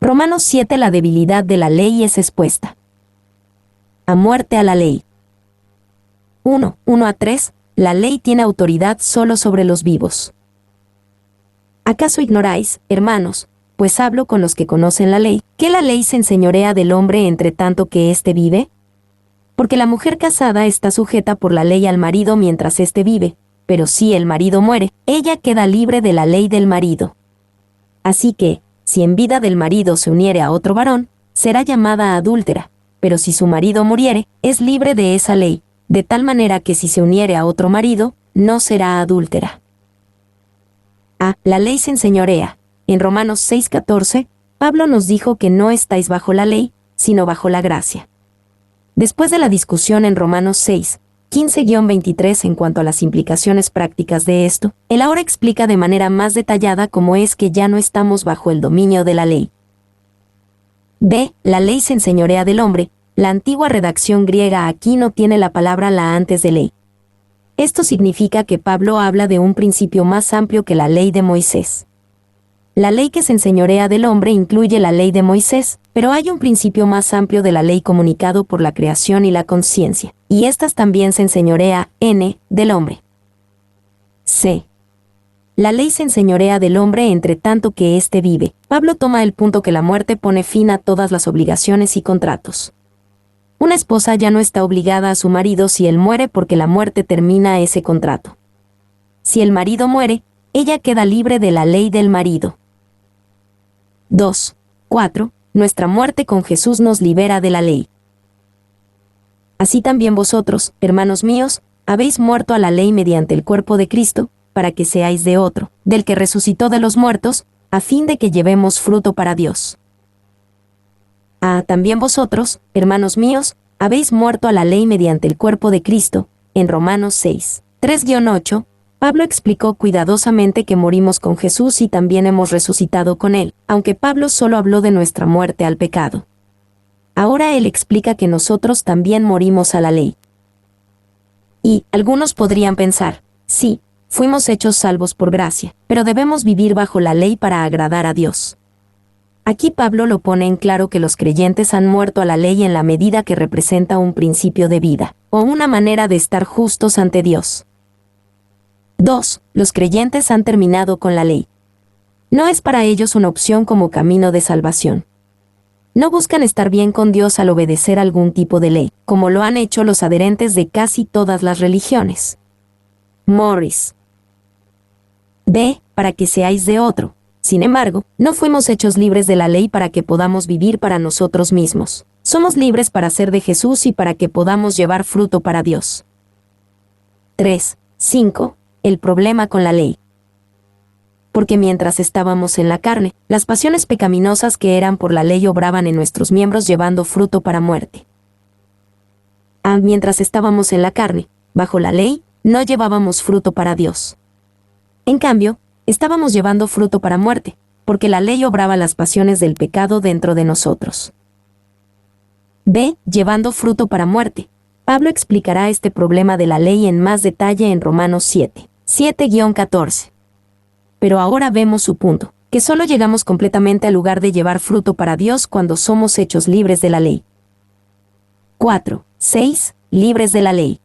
Romanos 7. La debilidad de la ley es expuesta. A muerte a la ley. 1:1-3. La ley tiene autoridad solo sobre los vivos. ¿Acaso ignoráis, hermanos, pues hablo con los que conocen la ley, que la ley se enseñorea del hombre entre tanto que éste vive? Porque la mujer casada está sujeta por la ley al marido mientras éste vive, pero si el marido muere, ella queda libre de la ley del marido. Así que, si en vida del marido se uniere a otro varón, será llamada adúltera, pero si su marido muriere, es libre de esa ley, de tal manera que si se uniere a otro marido, no será adúltera. La ley se enseñorea. En Romanos 6:14, Pablo nos dijo que no estáis bajo la ley, sino bajo la gracia. Después de la discusión en Romanos 6:15-23 en cuanto a las implicaciones prácticas de esto, él ahora explica de manera más detallada cómo es que ya no estamos bajo el dominio de la ley. La ley se enseñorea del hombre. La antigua redacción griega aquí no tiene la palabra la antes de ley. Esto significa que Pablo habla de un principio más amplio que la ley de Moisés. La ley que se enseñorea del hombre incluye la ley de Moisés, pero hay un principio más amplio de la ley comunicado por la creación y la conciencia, y éstas también se enseñorea, del hombre. La ley se enseñorea del hombre entre tanto que éste vive. Pablo toma el punto que la muerte pone fin a todas las obligaciones y contratos. Una esposa ya no está obligada a su marido si él muere porque la muerte termina ese contrato. Si el marido muere, ella queda libre de la ley del marido. 2:4. Nuestra muerte con Jesús nos libera de la ley. Así también vosotros, hermanos míos, habéis muerto a la ley mediante el cuerpo de Cristo, para que seáis de otro, del que resucitó de los muertos, a fin de que llevemos fruto para Dios. También vosotros, hermanos míos, habéis muerto a la ley mediante el cuerpo de Cristo. En Romanos 6:3-8, Pablo explicó cuidadosamente que morimos con Jesús y también hemos resucitado con Él, aunque Pablo solo habló de nuestra muerte al pecado. Ahora él explica que nosotros también morimos a la ley. Y algunos podrían pensar, sí, fuimos hechos salvos por gracia, pero debemos vivir bajo la ley para agradar a Dios. Aquí Pablo lo pone en claro que los creyentes han muerto a la ley en la medida que representa un principio de vida, o una manera de estar justos ante Dios. 2. Los creyentes han terminado con la ley. No es para ellos una opción como camino de salvación. No buscan estar bien con Dios al obedecer algún tipo de ley, como lo han hecho los adherentes de casi todas las religiones. Morris. Para que seáis de otro. Sin embargo, no fuimos hechos libres de la ley para que podamos vivir para nosotros mismos. Somos libres para ser de Jesús y para que podamos llevar fruto para Dios. 3:5. El problema con la ley. Porque mientras estábamos en la carne, las pasiones pecaminosas que eran por la ley obraban en nuestros miembros llevando fruto para muerte. Mientras estábamos en la carne, bajo la ley, no llevábamos fruto para Dios. En cambio, estábamos llevando fruto para muerte, porque la ley obraba las pasiones del pecado dentro de nosotros. Llevando fruto para muerte. Pablo explicará este problema de la ley en más detalle en Romanos 7:14. Pero ahora vemos su punto, que solo llegamos completamente al lugar de llevar fruto para Dios cuando somos hechos libres de la ley. 4:6. Libres de la ley.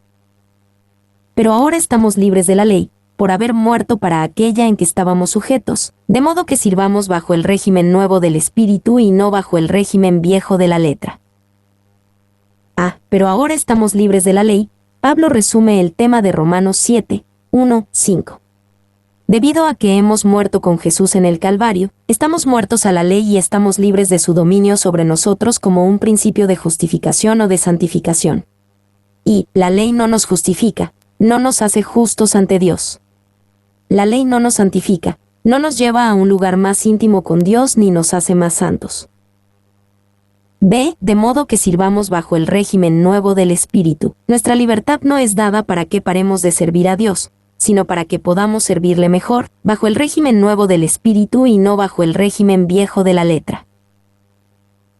Pero ahora estamos libres de la ley, por haber muerto para aquella en que estábamos sujetos, de modo que sirvamos bajo el régimen nuevo del Espíritu y no bajo el régimen viejo de la letra. Pero ahora estamos libres de la ley. Pablo resume el tema de Romanos 7:1-5. Debido a que hemos muerto con Jesús en el Calvario, estamos muertos a la ley y estamos libres de su dominio sobre nosotros como un principio de justificación o de santificación. Y la ley no nos justifica, no nos hace justos ante Dios. La ley no nos santifica, no nos lleva a un lugar más íntimo con Dios ni nos hace más santos. De modo que sirvamos bajo el régimen nuevo del Espíritu. Nuestra libertad no es dada para que paremos de servir a Dios, sino para que podamos servirle mejor, bajo el régimen nuevo del Espíritu y no bajo el régimen viejo de la letra.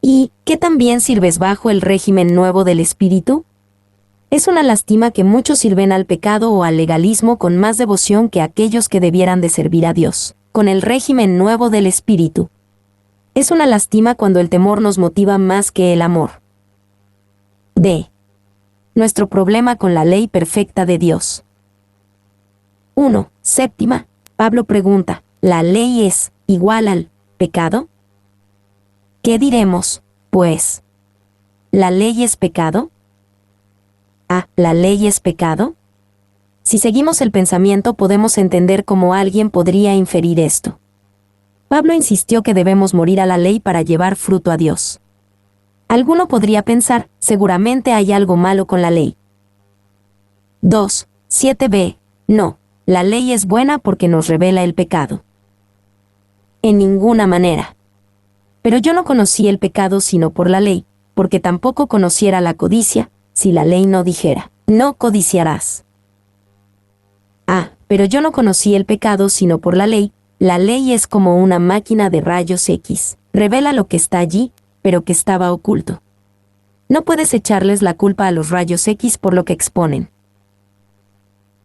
¿Y qué también sirves bajo el régimen nuevo del Espíritu? Es una lástima que muchos sirven al pecado o al legalismo con más devoción que aquellos que debieran de servir a Dios, con el régimen nuevo del Espíritu. Es una lástima cuando el temor nos motiva más que el amor. D. Nuestro problema con la ley perfecta de Dios. 1. Séptima. Pablo pregunta, ¿la ley es igual al pecado? ¿Qué diremos, pues? ¿La ley es pecado? A. ¿La ley es pecado? Si seguimos el pensamiento podemos entender cómo alguien podría inferir esto. Pablo insistió que debemos morir a la ley para llevar fruto a Dios. Alguno podría pensar, seguramente hay algo malo con la ley. 2. 7b. No, la ley es buena porque nos revela el pecado. En ninguna manera. Pero yo no conocí el pecado sino por la ley, porque tampoco conociera la codicia, si la ley no dijera, no codiciarás. Pero yo no conocí el pecado sino por la ley es como una máquina de rayos X, revela lo que está allí, pero que estaba oculto. No puedes echarles la culpa a los rayos X por lo que exponen.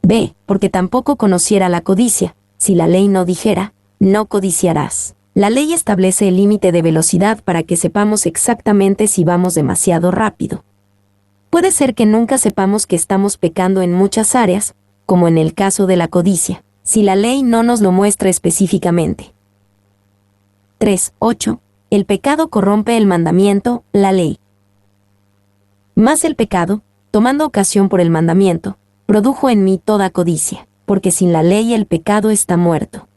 B. Porque tampoco conociera la codicia, si la ley no dijera, no codiciarás. La ley establece el límite de velocidad para que sepamos exactamente si vamos demasiado rápido. Puede ser que nunca sepamos que estamos pecando en muchas áreas, como en el caso de la codicia, si la ley no nos lo muestra específicamente. 3. 8. El pecado corrompe el mandamiento, la ley. Mas el pecado, tomando ocasión por el mandamiento, produjo en mí toda codicia, porque sin la ley el pecado está muerto.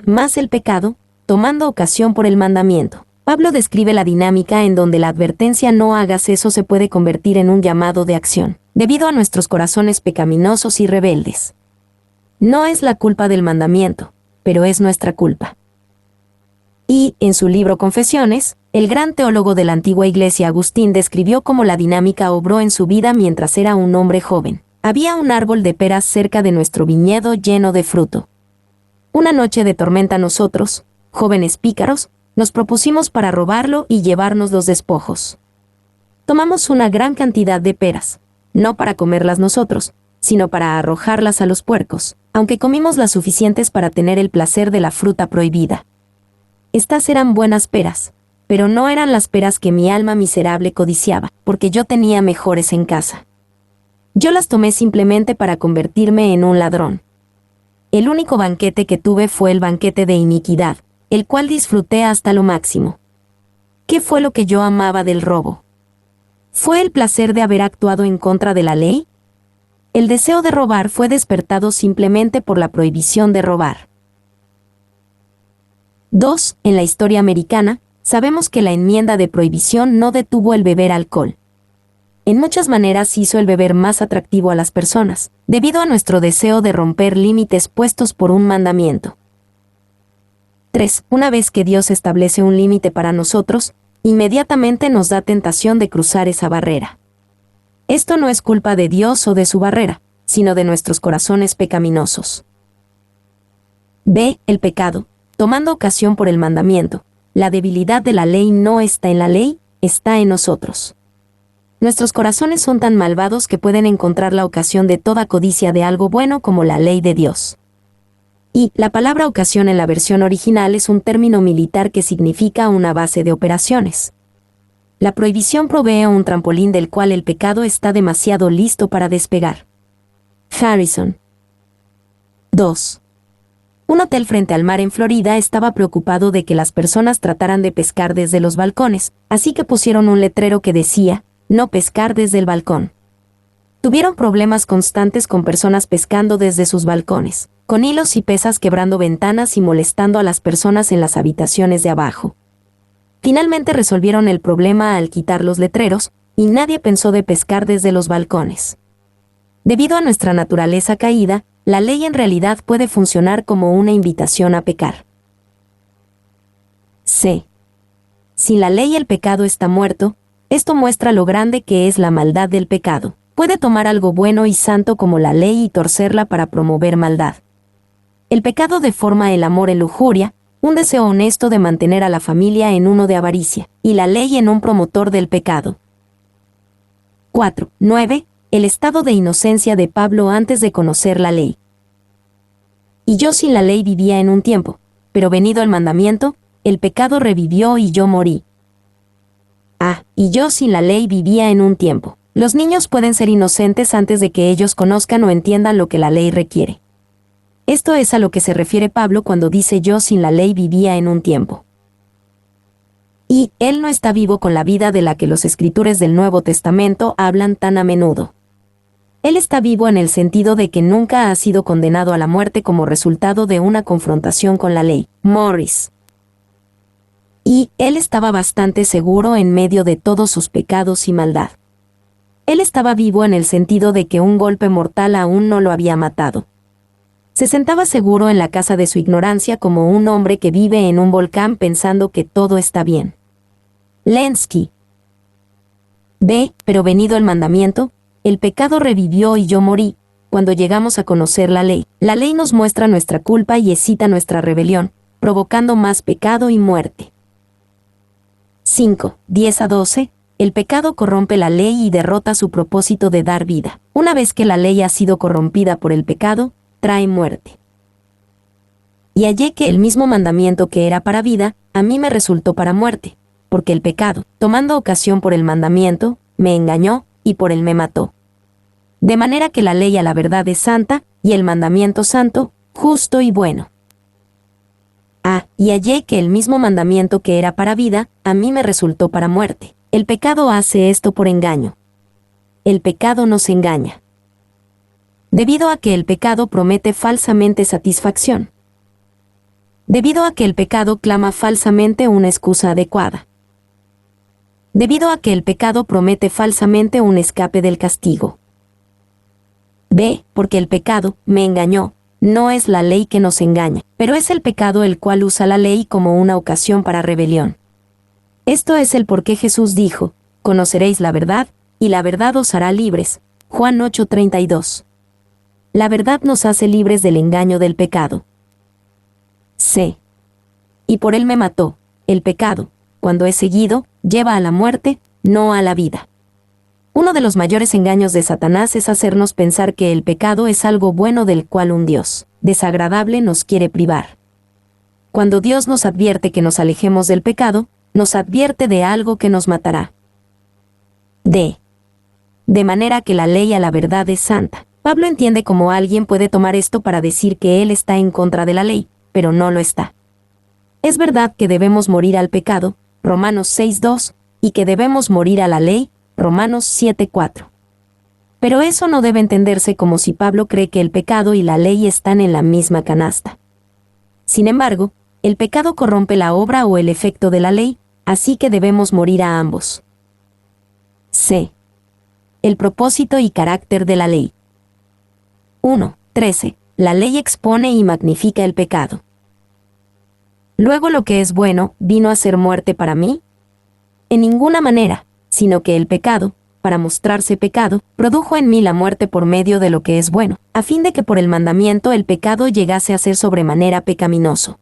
Mas el pecado, tomando ocasión por el mandamiento. Pablo describe la dinámica en donde la advertencia no hagas eso se puede convertir en un llamado de acción, debido a nuestros corazones pecaminosos y rebeldes. No es la culpa del mandamiento, pero es nuestra culpa. Y, en su libro Confesiones, el gran teólogo de la antigua iglesia Agustín describió cómo la dinámica obró en su vida mientras era un hombre joven. Había un árbol de peras cerca de nuestro viñedo lleno de fruto. Una noche de tormenta nosotros, jóvenes pícaros, nos propusimos para robarlo y llevarnos los despojos. Tomamos una gran cantidad de peras, no para comerlas nosotros, sino para arrojarlas a los puercos, aunque comimos las suficientes para tener el placer de la fruta prohibida. Estas eran buenas peras, pero no eran las peras que mi alma miserable codiciaba, porque yo tenía mejores en casa. Yo las tomé simplemente para convertirme en un ladrón. El único banquete que tuve fue el banquete de iniquidad, el cual disfruté hasta lo máximo. ¿Qué fue lo que yo amaba del robo? ¿Fue el placer de haber actuado en contra de la ley? El deseo de robar fue despertado simplemente por la prohibición de robar. 2. En la historia americana, sabemos que la enmienda de prohibición no detuvo el beber alcohol. En muchas maneras hizo el beber más atractivo a las personas, debido a nuestro deseo de romper límites puestos por un mandamiento. 3. Una vez que Dios establece un límite para nosotros, inmediatamente nos da tentación de cruzar esa barrera. Esto no es culpa de Dios o de su barrera, sino de nuestros corazones pecaminosos. B. El pecado, tomando ocasión por el mandamiento. La debilidad de la ley no está en la ley, está en nosotros. Nuestros corazones son tan malvados que pueden encontrar la ocasión de toda codicia de algo bueno como la ley de Dios. Y la palabra ocasión en la versión original es un término militar que significa una base de operaciones. La prohibición provee un trampolín del cual el pecado está demasiado listo para despegar. Harrison. 2. Un hotel frente al mar en Florida estaba preocupado de que las personas trataran de pescar desde los balcones, así que pusieron un letrero que decía, no pescar desde el balcón. Tuvieron problemas constantes con personas pescando desde sus balcones, con hilos y pesas quebrando ventanas y molestando a las personas en las habitaciones de abajo. Finalmente resolvieron el problema al quitar los letreros, y nadie pensó de pescar desde los balcones. Debido a nuestra naturaleza caída, la ley en realidad puede funcionar como una invitación a pecar. C. Sin la ley el pecado está muerto. Esto muestra lo grande que es la maldad del pecado. Puede tomar algo bueno y santo como la ley y torcerla para promover maldad. El pecado deforma el amor en lujuria, un deseo honesto de mantener a la familia en uno de avaricia, y la ley en un promotor del pecado. 4. 9. El estado de inocencia de Pablo antes de conocer la ley. Y yo sin la ley vivía en un tiempo, pero venido el mandamiento, el pecado revivió y yo morí. Y yo sin la ley vivía en un tiempo. Los niños pueden ser inocentes antes de que ellos conozcan o entiendan lo que la ley requiere. Esto es a lo que se refiere Pablo cuando dice yo sin la ley vivía en un tiempo. Y él no está vivo con la vida de la que los escritores del Nuevo Testamento hablan tan a menudo. Él está vivo en el sentido de que nunca ha sido condenado a la muerte como resultado de una confrontación con la ley. Morris. Y él estaba bastante seguro en medio de todos sus pecados y maldad. Él estaba vivo en el sentido de que un golpe mortal aún no lo había matado. Se sentaba seguro en la casa de su ignorancia como un hombre que vive en un volcán pensando que todo está bien. Lenski. Pero venido el mandamiento, el pecado revivió y yo morí. Cuando llegamos a conocer la ley nos muestra nuestra culpa y excita nuestra rebelión, provocando más pecado y muerte. 5, 10 a 12. El pecado corrompe la ley y derrota su propósito de dar vida. Una vez que la ley ha sido corrompida por el pecado, trae muerte. Y hallé que el mismo mandamiento que era para vida, a mí me resultó para muerte, porque el pecado, tomando ocasión por el mandamiento, me engañó y por él me mató. De manera que la ley a la verdad es santa, y el mandamiento santo, justo y bueno. Y hallé que el mismo mandamiento que era para vida, a mí me resultó para muerte. El pecado hace esto por engaño. El pecado nos engaña. Debido a que el pecado promete falsamente satisfacción. Debido a que el pecado clama falsamente una excusa adecuada. Debido a que el pecado promete falsamente un escape del castigo. Porque el pecado me engañó. No es la ley que nos engaña, pero es el pecado el cual usa la ley como una ocasión para rebelión. Esto es el por qué Jesús dijo, conoceréis la verdad, y la verdad os hará libres. Juan 8:32. La verdad nos hace libres del engaño del pecado. Y por él me mató. El pecado, cuando es seguido, lleva a la muerte, no a la vida. Uno de los mayores engaños de Satanás es hacernos pensar que el pecado es algo bueno del cual un Dios desagradable nos quiere privar. Cuando Dios nos advierte que nos alejemos del pecado, nos advierte de algo que nos matará. De manera que la ley a la verdad es santa. Pablo entiende cómo alguien puede tomar esto para decir que él está en contra de la ley, pero no lo está. Es verdad que debemos morir al pecado, Romanos 6:2, y que debemos morir a la ley, Romanos 7:4. Pero eso no debe entenderse como si Pablo cree que el pecado y la ley están en la misma canasta. Sin embargo, el pecado corrompe la obra o el efecto de la ley, así que debemos morir a ambos. El propósito y carácter de la ley. 1:13. La ley expone y magnifica el pecado. Luego lo que es bueno, ¿vino a ser muerte para mí? En ninguna manera, sino que el pecado, para mostrarse pecado, produjo en mí la muerte por medio de lo que es bueno, a fin de que por el mandamiento el pecado llegase a ser sobremanera pecaminoso.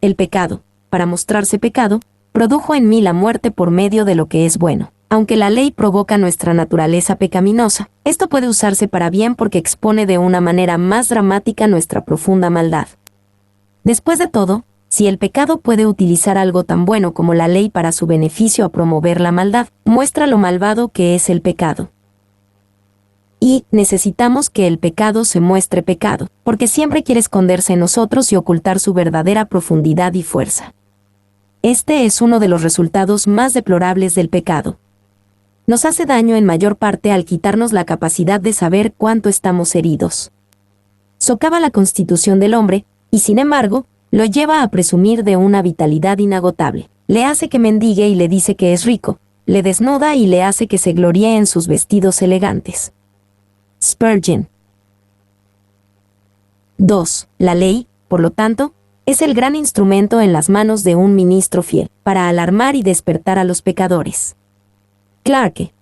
El pecado, para mostrarse pecado, produjo en mí la muerte por medio de lo que es bueno. Aunque la ley provoca nuestra naturaleza pecaminosa, esto puede usarse para bien porque expone de una manera más dramática nuestra profunda maldad. Después de todo, si el pecado puede utilizar algo tan bueno como la ley para su beneficio a promover la maldad, muestra lo malvado que es el pecado. Y necesitamos que el pecado se muestre pecado, porque siempre quiere esconderse en nosotros y ocultar su verdadera profundidad y fuerza. Este es uno de los resultados más deplorables del pecado. Nos hace daño en mayor parte al quitarnos la capacidad de saber cuánto estamos heridos. Socava la constitución del hombre, y sin embargo, lo lleva a presumir de una vitalidad inagotable. Le hace que mendigue y le dice que es rico, le desnuda y le hace que se gloríe en sus vestidos elegantes. Spurgeon. 2. La ley, por lo tanto, es el gran instrumento en las manos de un ministro fiel, para alarmar y despertar a los pecadores. Clarke.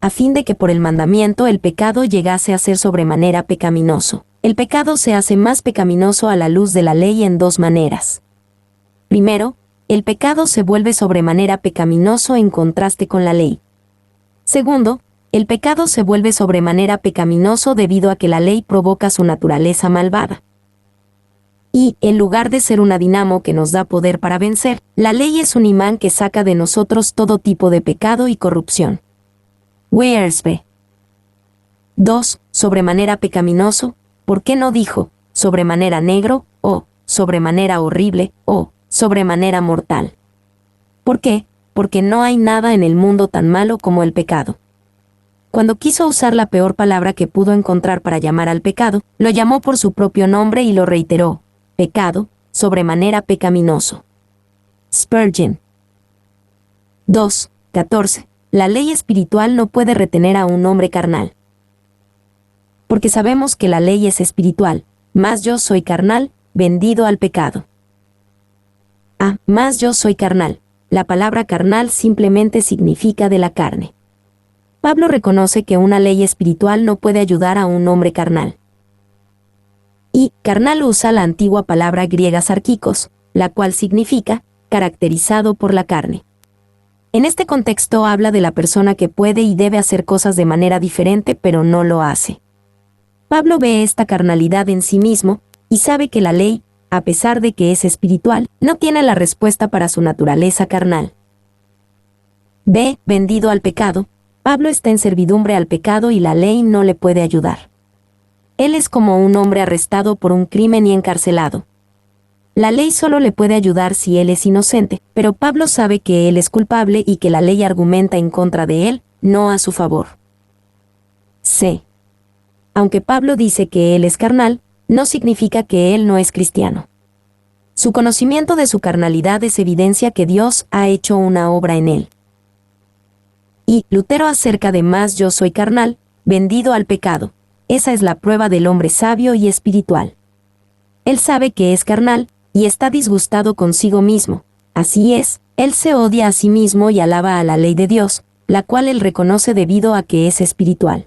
A fin de que por el mandamiento el pecado llegase a ser sobremanera pecaminoso. El pecado se hace más pecaminoso a la luz de la ley en dos maneras. Primero, el pecado se vuelve sobremanera pecaminoso en contraste con la ley. Segundo, el pecado se vuelve sobremanera pecaminoso debido a que la ley provoca su naturaleza malvada. Y, en lugar de ser una dinamo que nos da poder para vencer, la ley es un imán que saca de nosotros todo tipo de pecado y corrupción. Wiersbe. 2. Sobremanera pecaminoso. ¿Por qué no dijo, sobremanera negro, o, sobremanera horrible, o, sobremanera mortal? ¿Por qué? Porque no hay nada en el mundo tan malo como el pecado. Cuando quiso usar la peor palabra que pudo encontrar para llamar al pecado, lo llamó por su propio nombre y lo reiteró: pecado, sobremanera pecaminoso. Spurgeon. 2. 14. La ley espiritual no puede retener a un hombre carnal. Porque sabemos que la ley es espiritual, mas yo soy carnal, vendido al pecado. Mas yo soy carnal. La palabra carnal simplemente significa de la carne. Pablo reconoce que una ley espiritual no puede ayudar a un hombre carnal. Y carnal usa la antigua palabra griega sarkikos, la cual significa caracterizado por la carne. En este contexto habla de la persona que puede y debe hacer cosas de manera diferente pero no lo hace. Pablo ve esta carnalidad en sí mismo y sabe que la ley, a pesar de que es espiritual, no tiene la respuesta para su naturaleza carnal. Vendido al pecado. Pablo está en servidumbre al pecado y la ley no le puede ayudar. Él es como un hombre arrestado por un crimen y encarcelado. La ley solo le puede ayudar si él es inocente, pero Pablo sabe que él es culpable y que la ley argumenta en contra de él, no a su favor. Aunque Pablo dice que él es carnal, no significa que él no es cristiano. Su conocimiento de su carnalidad es evidencia que Dios ha hecho una obra en él. Y Lutero acerca de más yo soy carnal, vendido al pecado. Esa es la prueba del hombre sabio y espiritual. Él sabe que es carnal, y está disgustado consigo mismo. Así es, él se odia a sí mismo y alaba a la ley de Dios, la cual él reconoce debido a que es espiritual.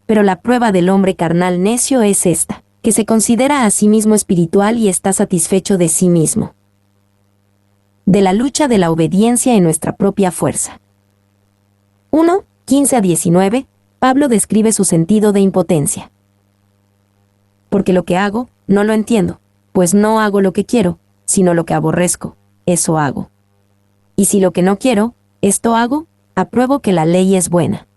Pero la prueba del hombre carnal necio es esta, que se considera a sí mismo espiritual y está satisfecho de sí mismo. De la lucha de la obediencia en nuestra propia fuerza. 1, 15-19, Pablo describe su sentido de impotencia. Porque lo que hago, no lo entiendo, pues no hago lo que quiero, sino lo que aborrezco, eso hago. Y si lo que no quiero, esto hago, apruebo que la ley es buena.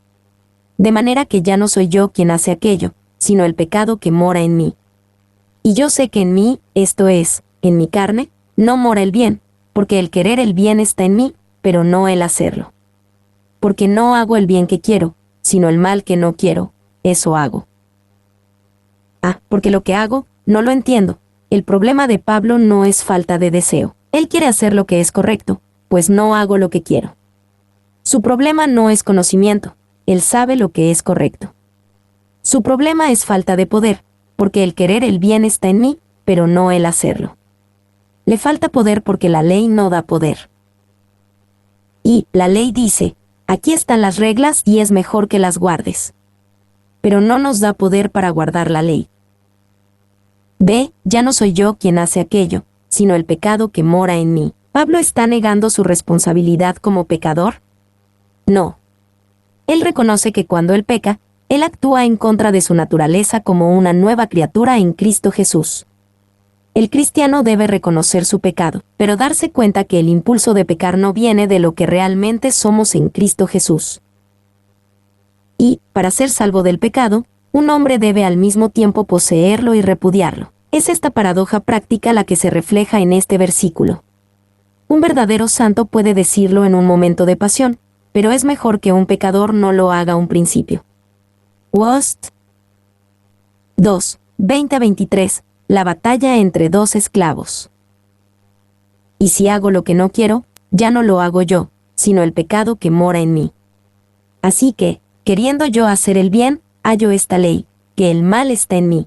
De manera que ya no soy yo quien hace aquello, sino el pecado que mora en mí. Y yo sé que en mí, esto es, en mi carne, no mora el bien, porque el querer el bien está en mí, pero no el hacerlo. Porque no hago el bien que quiero, sino el mal que no quiero, eso hago. Porque lo que hago, no lo entiendo. El problema de Pablo no es falta de deseo. Él quiere hacer lo que es correcto, pues no hago lo que quiero. Su problema no es conocimiento. Él sabe lo que es correcto. Su problema es falta de poder, porque el querer el bien está en mí, pero no el hacerlo. Le falta poder porque la ley no da poder. Y la ley dice, aquí están las reglas y es mejor que las guardes. Pero no nos da poder para guardar la ley. Ya no soy yo quien hace aquello, sino el pecado que mora en mí. ¿Pablo está negando su responsabilidad como pecador? No. Él reconoce que cuando él peca, él actúa en contra de su naturaleza como una nueva criatura en Cristo Jesús. El cristiano debe reconocer su pecado, pero darse cuenta que el impulso de pecar no viene de lo que realmente somos en Cristo Jesús. Y, para ser salvo del pecado, un hombre debe al mismo tiempo poseerlo y repudiarlo. Es esta paradoja práctica la que se refleja en este versículo. Un verdadero santo puede decirlo en un momento de pasión, pero es mejor que un pecador no lo haga a un principio. Wost 2, 20-23, la batalla entre dos esclavos. Y si hago lo que no quiero, ya no lo hago yo, sino el pecado que mora en mí. Así que, queriendo yo hacer el bien, hallo esta ley, que el mal está en mí.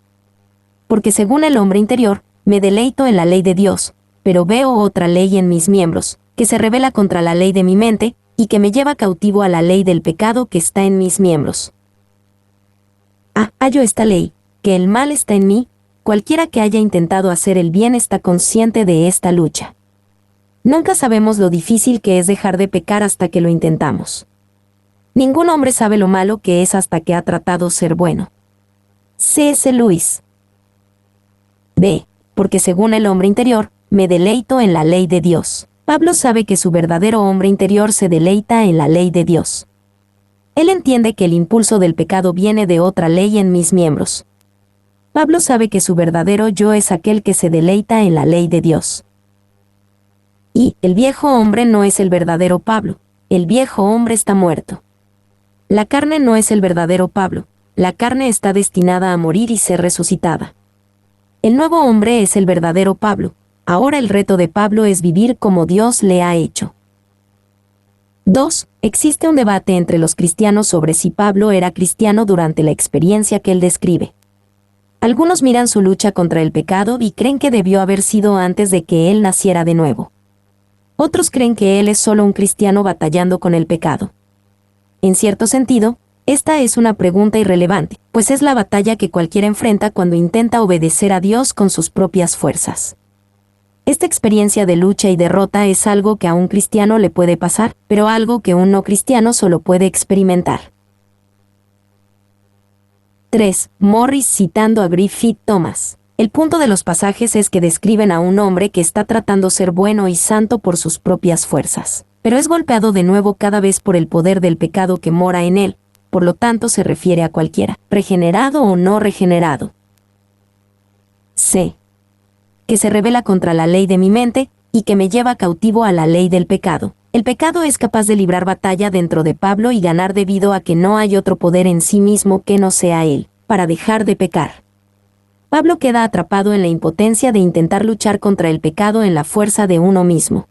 Porque según el hombre interior, me deleito en la ley de Dios, pero veo otra ley en mis miembros, que se rebela contra la ley de mi mente, y que me lleva cautivo a la ley del pecado que está en mis miembros. Hallo esta ley, que el mal está en mí, cualquiera que haya intentado hacer el bien está consciente de esta lucha. Nunca sabemos lo difícil que es dejar de pecar hasta que lo intentamos. Ningún hombre sabe lo malo que es hasta que ha tratado ser bueno. C.S. Lewis. porque según el hombre interior, me deleito en la ley de Dios. Pablo sabe que su verdadero hombre interior se deleita en la ley de Dios. Él entiende que el impulso del pecado viene de otra ley en mis miembros. Pablo sabe que su verdadero yo es aquel que se deleita en la ley de Dios. Y el viejo hombre no es el verdadero Pablo, el viejo hombre está muerto. La carne no es el verdadero Pablo, la carne está destinada a morir y ser resucitada. El nuevo hombre es el verdadero Pablo, ahora el reto de Pablo es vivir como Dios le ha hecho. 2. Existe un debate entre los cristianos sobre si Pablo era cristiano durante la experiencia que él describe. Algunos miran su lucha contra el pecado y creen que debió haber sido antes de que él naciera de nuevo. Otros creen que él es solo un cristiano batallando con el pecado. En cierto sentido, esta es una pregunta irrelevante, pues es la batalla que cualquiera enfrenta cuando intenta obedecer a Dios con sus propias fuerzas. Esta experiencia de lucha y derrota es algo que a un cristiano le puede pasar, pero algo que un no cristiano solo puede experimentar. 3. Morris citando a Griffith Thomas. El punto de los pasajes es que describen a un hombre que está tratando ser bueno y santo por sus propias fuerzas, pero es golpeado de nuevo cada vez por el poder del pecado que mora en él, por lo tanto se refiere a cualquiera, regenerado o no regenerado. C. Que se rebela contra la ley de mi mente, y que me lleva cautivo a la ley del pecado. El pecado es capaz de librar batalla dentro de Pablo y ganar debido a que no hay otro poder en sí mismo que no sea él, para dejar de pecar. Pablo queda atrapado en la impotencia de intentar luchar contra el pecado en la fuerza de uno mismo.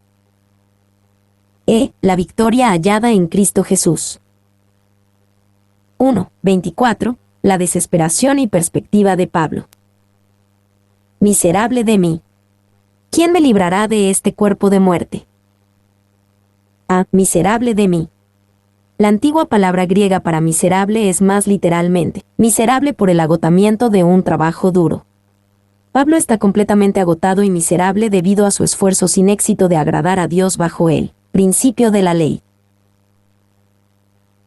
La victoria hallada en Cristo Jesús. 1:24. La desesperación y perspectiva de Pablo. Miserable de mí. ¿Quién me librará de este cuerpo de muerte? Miserable de mí. La antigua palabra griega para miserable es más literalmente, miserable por el agotamiento de un trabajo duro. Pablo está completamente agotado y miserable debido a su esfuerzo sin éxito de agradar a Dios bajo el principio de la ley.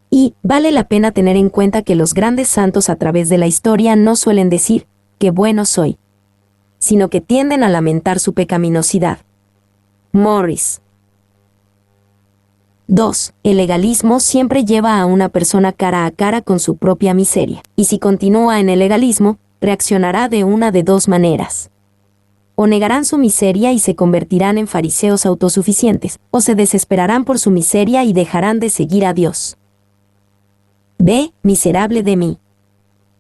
Y vale la pena tener en cuenta que los grandes santos a través de la historia no suelen decir, qué bueno soy, sino que tienden a lamentar su pecaminosidad. Morris. 2. El legalismo siempre lleva a una persona cara a cara con su propia miseria, y si continúa en el legalismo, reaccionará de una de dos maneras. O negarán su miseria y se convertirán en fariseos autosuficientes, o se desesperarán por su miseria y dejarán de seguir a Dios. B. Miserable de mí.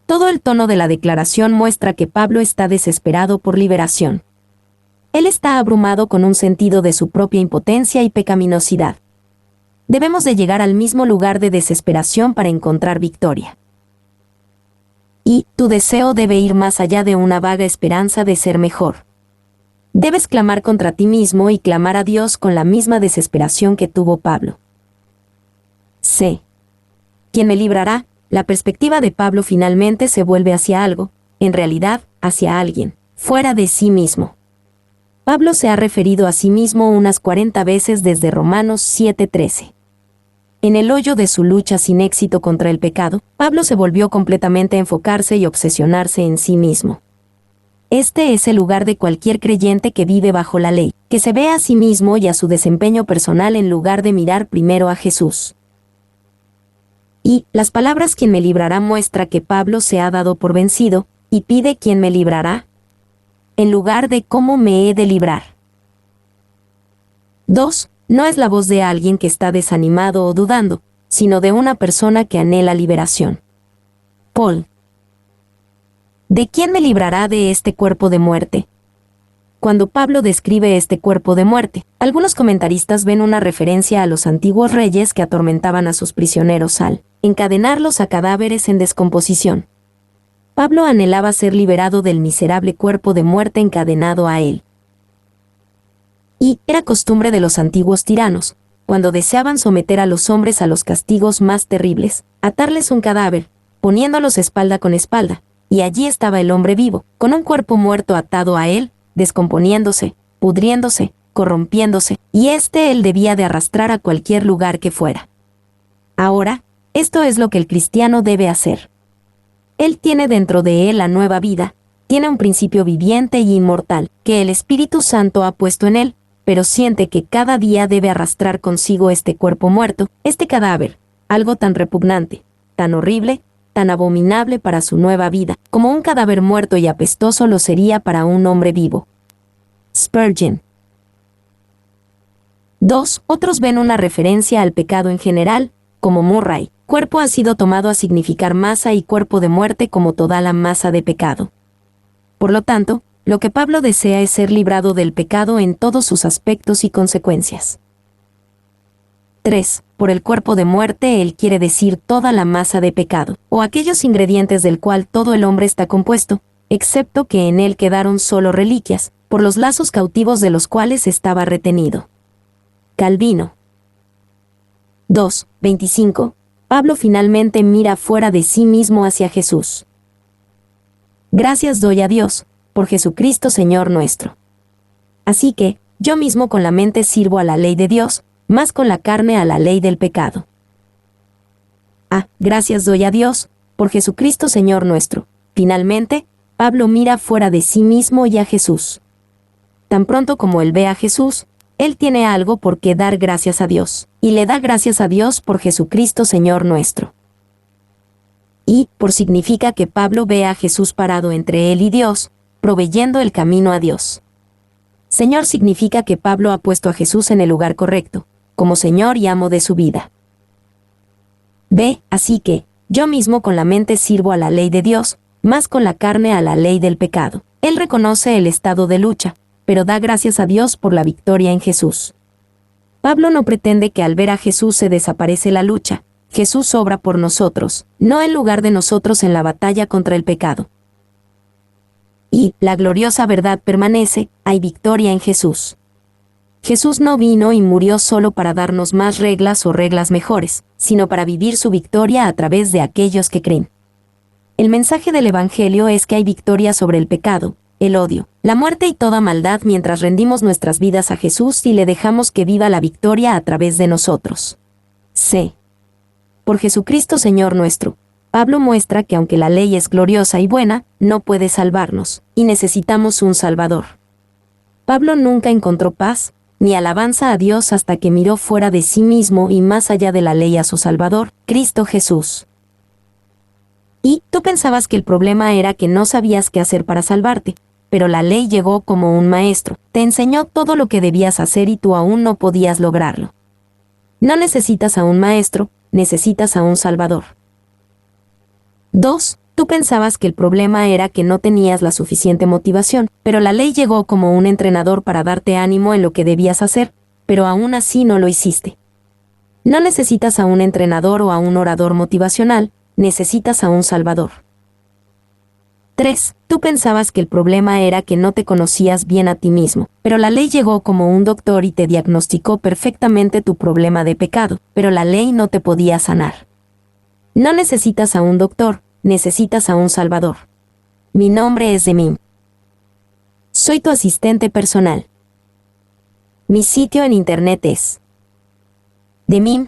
Todo el tono de la declaración muestra que Pablo está desesperado por liberación. Él está abrumado con un sentido de su propia impotencia y pecaminosidad. Debemos de llegar al mismo lugar de desesperación para encontrar victoria. Y tu deseo debe ir más allá de una vaga esperanza de ser mejor. Debes clamar contra ti mismo y clamar a Dios con la misma desesperación que tuvo Pablo. C. ¿Quién me librará? La perspectiva de Pablo finalmente se vuelve hacia algo, en realidad, hacia alguien, fuera de sí mismo. Pablo se ha referido a sí mismo unas 40 veces desde Romanos 7:13. En el hoyo de su lucha sin éxito contra el pecado, Pablo se volvió completamente a enfocarse y obsesionarse en sí mismo. Este es el lugar de cualquier creyente que vive bajo la ley, que se ve a sí mismo y a su desempeño personal en lugar de mirar primero a Jesús. Y las palabras quien me librará muestra que Pablo se ha dado por vencido, y pide quien me librará, en lugar de cómo me he de librar. 2. No es la voz de alguien que está desanimado o dudando, sino de una persona que anhela liberación. Paul. ¿De quién me librará de este cuerpo de muerte? Cuando Pablo describe este cuerpo de muerte, algunos comentaristas ven una referencia a los antiguos reyes que atormentaban a sus prisioneros al encadenarlos a cadáveres en descomposición. Pablo anhelaba ser liberado del miserable cuerpo de muerte encadenado a él. Y era costumbre de los antiguos tiranos, cuando deseaban someter a los hombres a los castigos más terribles, atarles un cadáver, poniéndolos espalda con espalda, y allí estaba el hombre vivo, con un cuerpo muerto atado a él, descomponiéndose, pudriéndose, corrompiéndose, y él debía de arrastrar a cualquier lugar que fuera. Ahora, esto es lo que el cristiano debe hacer. Él tiene dentro de él la nueva vida, tiene un principio viviente y inmortal, que el Espíritu Santo ha puesto en él, pero siente que cada día debe arrastrar consigo este cuerpo muerto, este cadáver, algo tan repugnante, tan horrible, tan abominable para su nueva vida, como un cadáver muerto y apestoso lo sería para un hombre vivo. Spurgeon. 2. Otros ven una referencia al pecado en general, como Murray. Cuerpo ha sido tomado a significar masa y cuerpo de muerte como toda la masa de pecado. Por lo tanto, lo que Pablo desea es ser librado del pecado en todos sus aspectos y consecuencias. 3. Por el cuerpo de muerte él quiere decir toda la masa de pecado, o aquellos ingredientes del cual todo el hombre está compuesto, excepto que en él quedaron solo reliquias, por los lazos cautivos de los cuales estaba retenido. Calvino. 2. 25. Pablo finalmente mira fuera de sí mismo hacia Jesús. Gracias doy a Dios, por Jesucristo Señor nuestro. Así que, yo mismo con la mente sirvo a la ley de Dios, más con la carne a la ley del pecado. Gracias doy a Dios, por Jesucristo Señor nuestro. Finalmente, Pablo mira fuera de sí mismo y a Jesús. Tan pronto como él ve a Jesús, él tiene algo por qué dar gracias a Dios, y le da gracias a Dios por Jesucristo Señor nuestro. Y, por significa que Pablo ve a Jesús parado entre él y Dios, proveyendo el camino a Dios. Señor significa que Pablo ha puesto a Jesús en el lugar correcto, como Señor y amo de su vida. B. Así que, yo mismo con la mente sirvo a la ley de Dios, más con la carne a la ley del pecado. Él reconoce el estado de lucha, pero da gracias a Dios por la victoria en Jesús. Pablo no pretende que al ver a Jesús se desaparece la lucha. Jesús obra por nosotros, no en lugar de nosotros en la batalla contra el pecado. Y la gloriosa verdad permanece, hay victoria en Jesús. Jesús no vino y murió solo para darnos más reglas o reglas mejores, sino para vivir su victoria a través de aquellos que creen. El mensaje del Evangelio es que hay victoria sobre el pecado, el odio, la muerte y toda maldad mientras rendimos nuestras vidas a Jesús y le dejamos que viva la victoria a través de nosotros. C. Por Jesucristo Señor nuestro, Pablo muestra que aunque la ley es gloriosa y buena, no puede salvarnos, y necesitamos un Salvador. Pablo nunca encontró paz, ni alabanza a Dios hasta que miró fuera de sí mismo y más allá de la ley a su Salvador, Cristo Jesús. Y tú pensabas que el problema era que no sabías qué hacer para salvarte, pero la ley llegó como un maestro, te enseñó todo lo que debías hacer y tú aún no podías lograrlo. No necesitas a un maestro, necesitas a un Salvador. 2. Tú pensabas que el problema era que no tenías la suficiente motivación, pero la ley llegó como un entrenador para darte ánimo en lo que debías hacer, pero aún así no lo hiciste. No necesitas a un entrenador o a un orador motivacional, necesitas a un Salvador. 3. Tú pensabas que el problema era que no te conocías bien a ti mismo, pero la ley llegó como un doctor y te diagnosticó perfectamente tu problema de pecado, pero la ley no te podía sanar. No necesitas a un doctor, necesitas a un Salvador. Mi nombre es Demim. Soy tu asistente personal. Mi sitio en internet es demim.es.tl